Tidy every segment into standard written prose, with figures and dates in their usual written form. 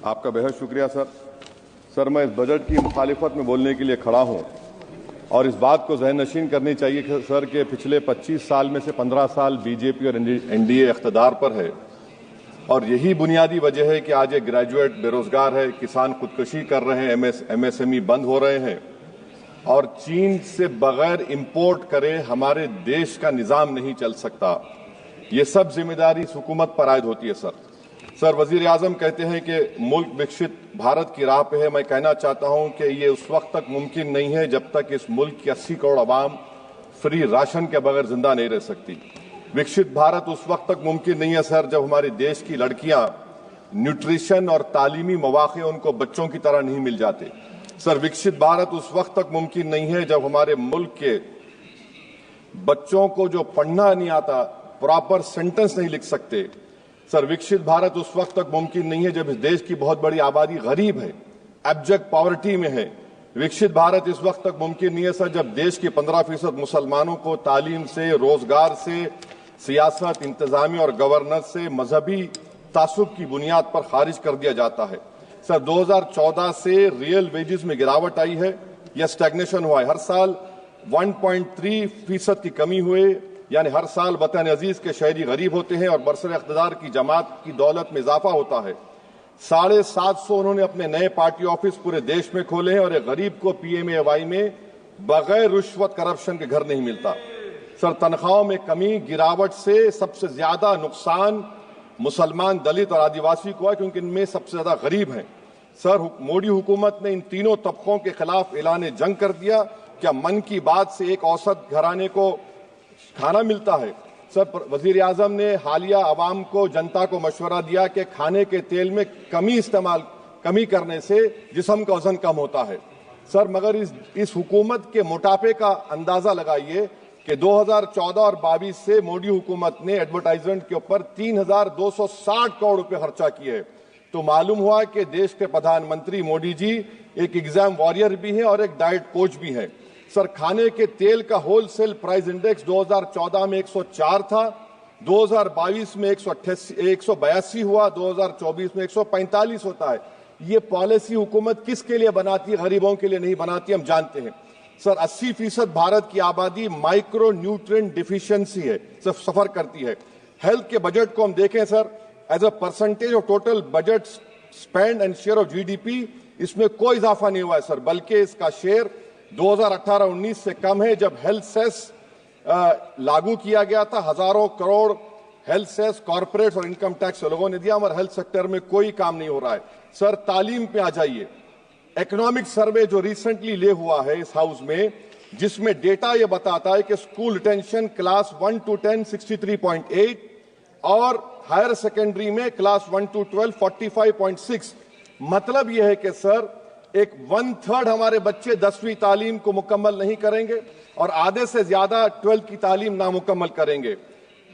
आपका बेहद शुक्रिया सर। मैं इस बजट की मुखालिफत में बोलने के लिए खड़ा हूं और इस बात को ज़हन-नशीन करनी चाहिए कि सर के पिछले 25 साल में से 15 साल बीजेपी और एनडीए इख्तिदार पर है और यही बुनियादी वजह है कि आज एक ग्रेजुएट बेरोजगार है, किसान खुदकुशी कर रहे हैं, एमएसएमई बंद हो रहे हैं और चीन से बगैर इंपोर्ट करे हमारे देश का निजाम नहीं चल सकता। ये सब जिम्मेदारी इस हुकूमत पर आयद होती है सर। वजीर आजम कहते हैं कि मुल्क विकसित भारत की राह पे है। मैं कहना चाहता हूं कि ये उस वक्त तक मुमकिन नहीं है जब तक इस मुल्क की 80 करोड़ आवाम फ्री राशन के बगैर जिंदा नहीं रह सकती। विकसित भारत उस वक्त तक मुमकिन नहीं है सर जब हमारे देश की लड़कियां न्यूट्रिशन और तालीमी मौके उनको बच्चों की तरह नहीं मिल जाते। सर, विकसित भारत उस वक्त तक मुमकिन नहीं है जब हमारे मुल्क के बच्चों को जो पढ़ना नहीं आता, प्रॉपर सेंटेंस नहीं लिख सकते। सर, विकसित भारत उस वक्त तक मुमकिन नहीं है जब इस देश की बहुत बड़ी आबादी गरीब है, एब्जेक्ट पॉवर्टी में है। विकसित भारत इस वक्त तक मुमकिन नहीं है सर जब देश के 15% मुसलमानों को तालीम से, रोजगार से, सियासत, इंतजामिया और गवर्नेंस से मजहबी तासुब की बुनियाद पर खारिज कर दिया जाता है। सर, 2014 से रियल वेजेस में गिरावट आई है या स्टैग्नेशन हुआ है। हर साल 1.3% की कमी हुए, यानी हर साल वतन अजीज के शहरी गरीब होते हैं और बरसर इख्तिदार की जमात की दौलत में इजाफा होता है। 750 उन्होंने अपने नए पार्टी ऑफिस पूरे देश में खोले हैं और एक गरीब को पीएमएवाई में बगैर रिश्वत करप्शन के घर नहीं मिलता। सर, तनख्वाहों में कमी, गिरावट से सबसे ज्यादा नुकसान मुसलमान, दलित और आदिवासी को है क्योंकि इनमें सबसे ज्यादा गरीब हैं। सर, मोदी हुकूमत ने इन तीनों तबकों के खिलाफ ऐलान जंग कर दिया। क्या मन की बात से एक औसत घराने को खाना मिलता है? सर, वजीर आजम ने हालिया आवाम को, जनता को मशवरा दिया कि खाने के तेल में कमी करने से जिस्म का वजन कम होता है। सर, मगर इस हुकूमत के मोटापे का अंदाजा लगाइए कि 2014 और 22 से मोदी हुकूमत ने एडवर्टाइजमेंट के ऊपर 3,260 करोड़ रुपए खर्चा किए। तो मालूम हुआ कि देश के प्रधानमंत्री मोदी जी एक एग्जाम वॉरियर भी हैं और एक डाइट कोच भी हैं। सर, खाने के तेल का होलसेल प्राइस इंडेक्स 2014 में 104 था, 2022 में 182 हुआ, 2024 में 145 होता है। ये पॉलिसी हुकूमत किसके लिए बनाती है? गरीबों के लिए नहीं बनाती, हम जानते हैं। सर, 80% भारत की आबादी माइक्रो न्यूट्रिएंट डिफिशियंसी है, सफर करती है। हेल्थ के बजट को हम देखें sir, as a percentage of total budget spend and share of GDP, इसमें कोई इजाफा नहीं हुआ है सर, बल्कि इसका शेयर 2018-19 से कम है। जब हेल्थ सेस लागू किया गया था, हजारों करोड़ हेल्थ सेस कॉर्पोरेट और इनकम टैक्स लोगों ने दिया, हमारे हेल्थ सेक्टर में कोई काम नहीं हो रहा है। सर, तालीम पे आ जाइए। इकोनॉमिक सर्वे जो रिसेंटली ले हुआ है इस हाउस में, जिसमें डेटा यह बताता है कि स्कूल रिटेंशन क्लास 1 to 10 63.8 और हायर सेकेंडरी में क्लास 1 to 12 45.6। मतलब यह है कि सर, एक 1/3 हमारे बच्चे 10वीं तालीम को मुकम्मल नहीं करेंगे और आधे से ज्यादा 12th की तालीम नामुकम्मल करेंगे।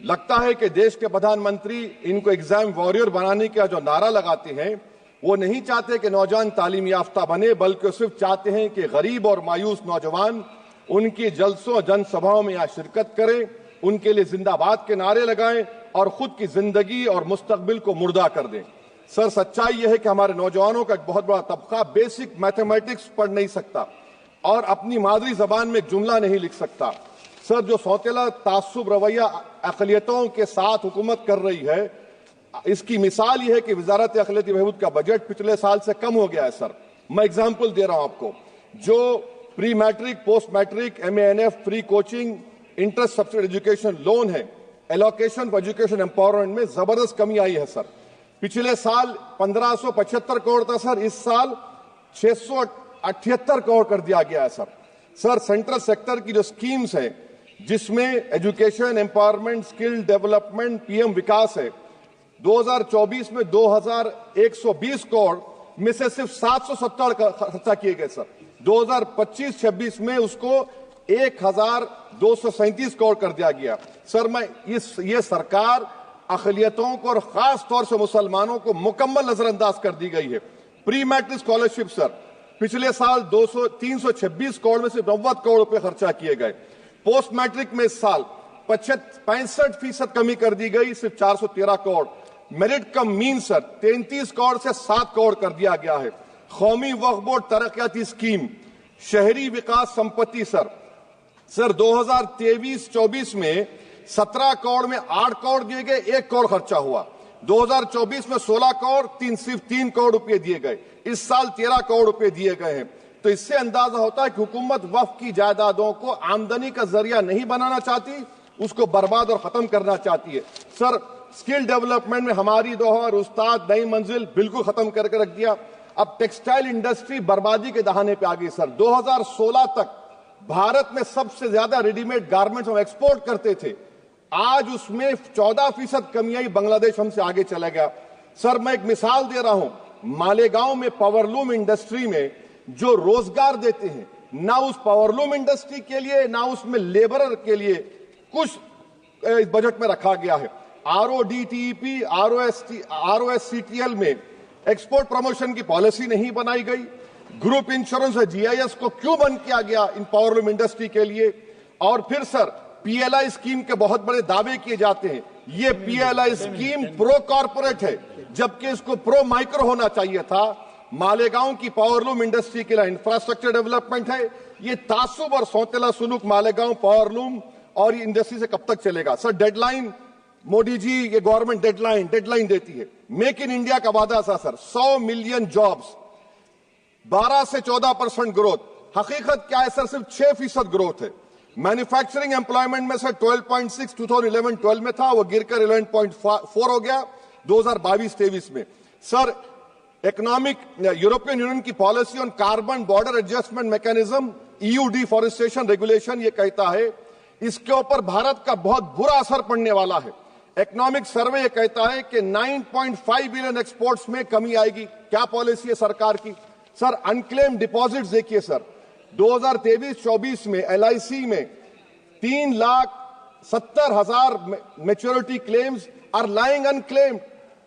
लगता है कि देश के प्रधानमंत्री इनको एग्जाम वॉरियर बनाने का जो नारा लगाते हैं, वो नहीं चाहते कि नौजवान तालीम याफ्ता बने, बल्कि सिर्फ चाहते हैं कि गरीब और मायूस नौजवान उनकी जलसों जनसभाओं में यहाँ शिरकत करें, उनके लिए जिंदाबाद के नारे लगाएं और खुद की जिंदगी और मुस्तकबिल को मुर्दा कर दें। सर, सच्चाई यह है कि हमारे नौजवानों का एक बहुत बड़ा तबका बेसिक मैथमेटिक्स पढ़ नहीं सकता और अपनी मादरी जबान में एक जुमला नहीं लिख सकता। सर, जो सौतेला तासुब रवैया अक़लियतों के साथ हुकूमत कर रही है, इसकी मिसाल यह है कि वजारत अक़लियती बहबूद का बजट पिछले साल से कम हो गया है। सर, मैं एग्जाम्पल दे रहा हूं आपको। जो pre matric, post matric, MANF, free coaching, interest subsidy education loan है, एलोकेशन फॉर एजुकेशन एम्पावरमेंट में जबरदस्त कमी आई है। सर, पिछले साल 1575 करोड़ था सर, इस साल 678 करोड़ कर दिया गया है। सर, सेंट्रल सेक्टर की जो स्कीम्स है, जिसमें education, empowerment, skill development, PM विकास है, 2024 में 2120 करोड़ में से सिर्फ 770 खर्चा किए गए। सर, 2025-26 में उसको 1237 करोड़ कर दिया गया। सर, ये सरकार अक़लियतों को और खास तौर से मुसलमानों को मुकम्मल नजरअंदाज कर दी गई है। प्री मैट्रिक स्कॉलरशिप सर, पिछले साल 326 करोड़ में से 90 करोड़ रुपए खर्चा किए गए। पोस्ट मैट्रिक में इस साल 65% कमी कर दी गई, सिर्फ 413 करोड़। मेरिट कम मीन सर 33 करोड़ से 7 करोड़ कर दिया गया है। कौमी वक्फ बोर्ड तरक्याती स्कीम, शहरी विकास संपत्ति सर 2023-24 में 17 करोड़ में 8 करोड़ दिए गए, 1 करोड़ खर्चा हुआ। 2024 में 16 करोड़ सिर्फ 3 करोड़ रुपए दिए गए। इस साल 13 करोड़ रुपए दिए गए हैं। तो इससे अंदाजा होता है कि हुकूमत वक्फ की जायदादों को आमदनी का जरिया नहीं बनाना चाहती, उसको बर्बाद और खत्म करना चाहती है। सर स्किल डेवलपमेंट में हमारी दोहर उस्ताद नई मंजिल बिल्कुल खत्म करके रख दिया। अब टेक्सटाइल इंडस्ट्री बर्बादी के दहाने पे आ गई सर। 2016 तक भारत में सबसे ज्यादा रेडीमेड गारमेंट्स हम एक्सपोर्ट करते थे, आज उसमें 14% कमी आई, बांग्लादेश हमसे आगे चला गया। सर मैं एक मिसाल दे रहा हूं, मालेगांव में पावरलूम इंडस्ट्री में जो रोजगार देते हैं, ना उस पावरलूम इंडस्ट्री के लिए ना उसमें लेबरर के लिए कुछ इस बजट में रखा गया है। RODTEP, ROSCTL में एक्सपोर्ट प्रमोशन की पॉलिसी नहीं बनाई गई। ग्रुप इंश्योरेंस और GIS को क्यों बंद किया गया इन पावरलूम इंडस्ट्री के लिए? और फिर सर PLI स्कीम के बहुत बड़े दावे किए जाते हैं। ये PLI स्कीम प्रो कॉर्पोरेट है, जबकि इसको प्रो माइक्रो होना चाहिए था। मालेगांव की पावरलूम इंडस्ट्री के लिए इंफ्रास्ट्रक्चर डेवलपमेंट है। ये तासुब और सौतेला सुलूक मालेगांव पावरलूम और ये इंडस्ट्री से कब तक चलेगा? सर डेडलाइन, मोदी जी ये गवर्नमेंट डेडलाइन देती है। मेक इन इंडिया का वादा था सर 100 मिलियन जॉब्स, 12 से 14% ग्रोथ। हकीकत क्या है सर? सिर्फ 6% ग्रोथ है। मैन्युफैक्चरिंग एम्प्लॉयमेंट में सर 12.6 2011-12 में था, वो गिरकर 11.4 हो गया 2022-23 में। सर इकोनॉमिक यूरोपियन यूनियन की policy on carbon border adjustment mechanism EU deforestation regulation ये कहता है इसके ऊपर भारत का बहुत बुरा असर पड़ने वाला है। इकोनॉमिक सर्वे ये कहता है कि 9.5 बिलियन एक्सपोर्ट्स में कमी आएगी। क्या पॉलिसी है सरकार की? सर अनक्लेम डिपॉजिट्स देखिए सर, 2023-24 में LIC में 3,70,000 maturity claims are lying unclaimed,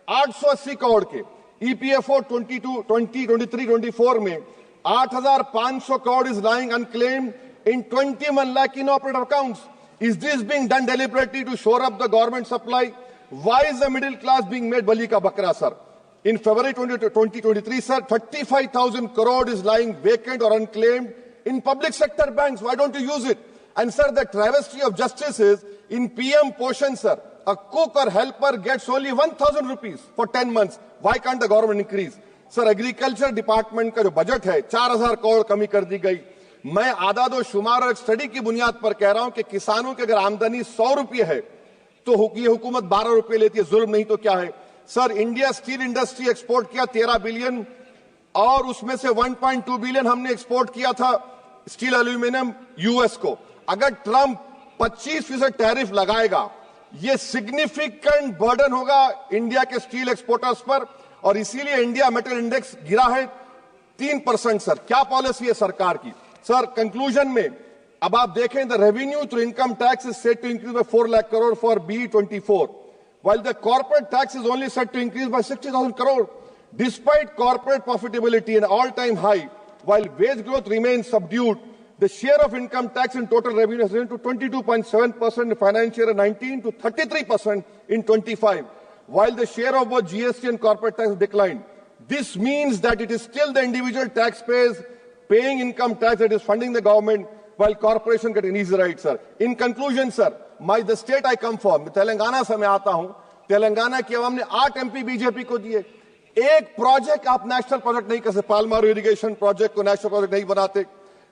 880 crore के। EPFO 2023-24 में 8,500 crore is lying unclaimed in 21 lakh inoperative accounts. Is this being done deliberately to shore up the government supply? Why is the middle class being made bali ka bakra, sir? In February 2023, sir, 35,000 crore is lying vacant or unclaimed in public sector banks. Why don't you use it? And sir, the travesty of justice is in PM Poshan, sir, a cook or helper gets only 1,000 rupees for 10 months. Why can't the government increase? Sir, agriculture department का जो budget है 4,000 करोड़ कमी कर दी गई। मैं आदादो शुमार और एक स्टडी की बुनियाद पर कह रहा हूं कि किसानों की अगर आमदनी 100 रुपये है तो ये हुकूमत 12 रुपये लेती है। जुल्म नहीं तो क्या है? Sir India steel industry export किया 13 बिलियन और उसमें से 1.2 बिलियन हमने एक्सपोर्ट किया था स्टील एल्यूमिनियम US को। अगर ट्रंप 25% टैरिफ लगाएगा ये सिग्निफिकेंट बर्डन होगा इंडिया के स्टील एक्सपोर्टर्स पर और इसीलिए इंडिया मेटल इंडेक्स गिरा है 3%। सर क्या पॉलिसी है सरकार की? सर कंक्लूजन में अब आप देखें the revenue through income tax is set to increase by 4 lakh crore for BE24 while the corporate tax is only set to increase by 60,000 crore despite corporate profitability an all-time high while wage growth remains subdued. The share of income tax in total revenue has risen to 22.7% in financial year 19 to 33% in 25 while the share of both GST and corporate tax declined. This means that it is still the individual taxpayers paying income tax that is funding the government while corporation get an easy ride, sir. In conclusion, sir, the state I come from, Telangana से मैं आता हूं, तेलंगाना की आवाम ने 8 MP BJP को दिए। एक project आप नेशनल प्रोजेक्ट नहीं कर सकते, पालमारू इरिगेशन प्रोजेक्ट को नेशनल प्रोजेक्ट नहीं बनाते,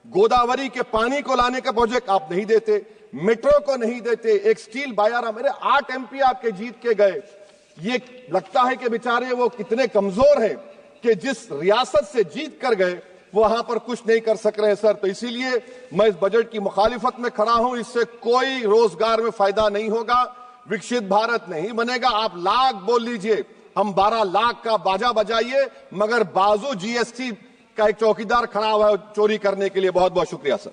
गोदावरी के पानी को लाने का प्रोजेक्ट आप नहीं देते, मेट्रो को नहीं देते, एक स्टील बायारा, मेरे 8 MP आपके जीत के गए। ये लगता है कि बेचारे वो कितने कमजोर हैं कि जिस रियासत से जीत कर गए वहां पर कुछ नहीं कर सक रहे हैं सर। तो इसीलिए मैं इस बजट की मुखालिफत में खड़ा हूं। इससे कोई रोजगार में फायदा नहीं होगा, विकसित भारत नहीं बनेगा। आप लाख बोल लीजिए, हम 12 लाख का बाजा बजाइए, मगर बाजू GST का एक चौकीदार खड़ा हुआ है चोरी करने के लिए। बहुत बहुत शुक्रिया सर।